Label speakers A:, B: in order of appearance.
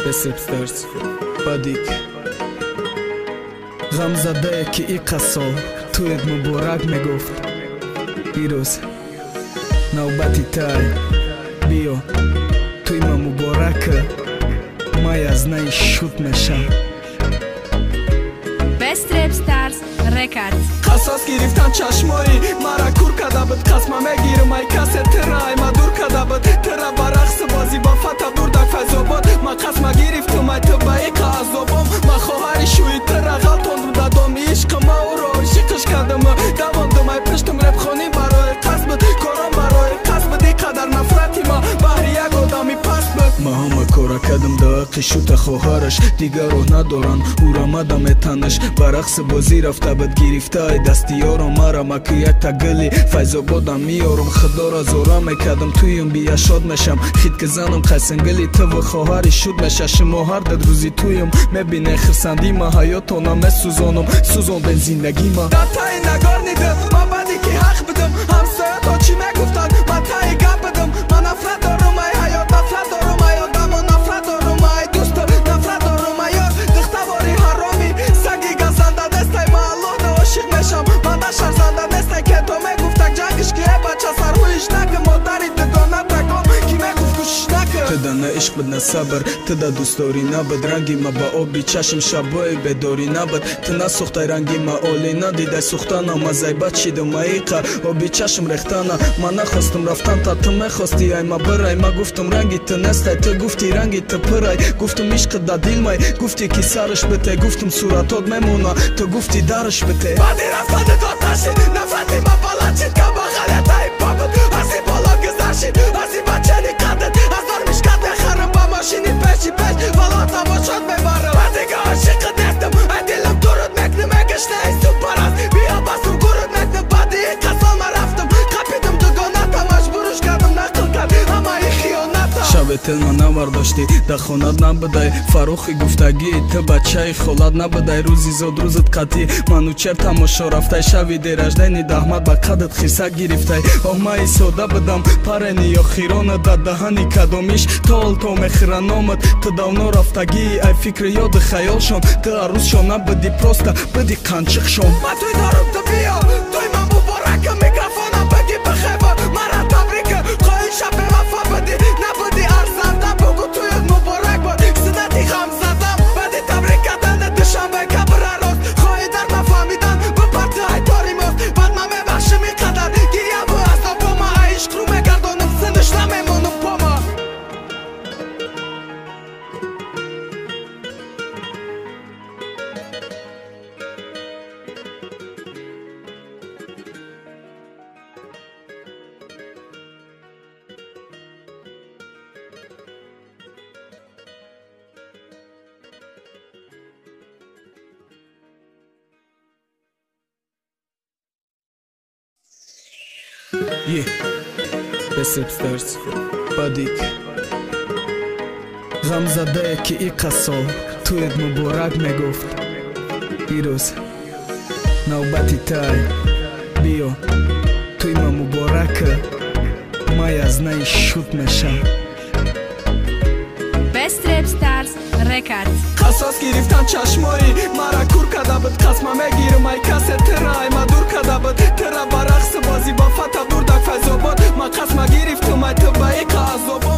A: بسپسترز بدیک غم زده که ای قصا توید مبارک میگفت پیروز نوبتی تای بیو توی ما مبارک مای از نای شوت میشم
B: بسپسترز رکارد
A: قصاص گرفتن چشمایی مرا کور کده بود قسمه میگیرم ای کسی ترای ما دور کده بود ترا برقص بازی با فتا بردک فیضاباد ما قسمه گرفتم ای تو با ای قضابم ما خواهری شوی ترا غلطان بوده دامی عشق ما او رو عشقش کردم دواندم ای پشتم رب خانی برای قصد بود کارم برای قصد بود ای قدر نفرتی ما بحری یک آدمی پس بود ما همه کارا کردم دا قشوت خواهرش دیگر رو ندارن او را مدم تنش برقص بازی رفته بود گرفته ای دستی یارم مرا مکو یک تگلی فیضابادم میارم خدا را زورا میکردم تویم بیا شاد میشم خید که زنم قیسنگلی تو و خواهری شد میشه شما هر دد روزی تویم میبینه خرسندی ما حیاتانم میسوزانم سوزان بین زندگی ما در تای نگار نیده ما بدی که حق بدم همسایت ها چی میگفتن ما تای گپ بدم ما نفرت دارم ای حیات نفرت دارم ای آدم و نفرت دارم ای دوست نفرت دارم ای یار دختواری حرامی سگی گزنده دسته ما الله دا عاشق میشم من دا شرزنده دسته که تو میگفتک جنگش که بچه سر رویش نکه مادری دگانه تکام کی میگفت کشش نکه تدا نه عشق بد نه صبر تدا دوست داری نبود رنگی ما با آبی چشم شبای بداری نبود تنا سوخته رنگی ما اولی ندیده سوختانا ما زیبت شیدم ایقا آبی چشم ریختانا ما نخواستم رفتن تا تو میخواستی ای ما برای ما گفتم رنگی تو نسته تو گفتی رنگی تو پرای گفتم عشق دا دیل مای گفتی کی سرش بته گفتم صورتات میمونه تو گفتی درش بته بعدی رفتن تو تاشی نفرتی ما بالا چید که با غلطه ای پاکت ازی بالا گذرشید ازی بچه نکدت از دار میشکت نخرم با ماشینی پیشی پیش بالا تماشات میبارم و دیگه عاشق دستم ای دلم درود مکنم اگشنه ای سوپر است بیا باسم گرود مکنم بعدی ای قسام رفتم قپیدم دگانتا مجبورش کردم نقل کرد اما ای خیانتا شب تل ما نورداشتی در خونت نبودای فروخی گفتگی تو بچه خولاد نبودای روزی زود روزت قطی منو چر تماشا رفتای شوی دیرجدنی دهمت با قدت خیسک گرفتای آمای سودا بدم پرنی یا خیران در دهنی کدامیش تال تو مخیران آمد تو داونا رفتگی ای فکر یاد خیال شون تو عروس شون نبودی پروستا بدی قنچق شون ما توی دارم تو بیا توی من مبارک میکروفونم بگی بخیبا مرا تبریک خواهی شب وفا بدی نبودی ارزندم بگو توی مبارک با صدتی خم زدم بدی تبریک کردن دوشنبه کبر راست خواهی در مفهمیدن با پرتی های داری مفت بعد من میبخشم اینقدر گیریم و از با ما عشق رو میگردانم زندش نمیمونم پا ما بسپسترز بدیک غم زده که ای قصا توید مبارک میگفت پیروز نوبتی تای بیو توی ما مبارک مای از نای شوت میشم
B: بسپسترز رکارد
A: قصاص گرفتن چشمایی مرا کور کده بود قسمه میگیرم ای کسی ترای ما دور کده بود ترا برقص بازی با فتا بردک فیضاباد ما قسمه گرفتم ای تو با ای قضاباد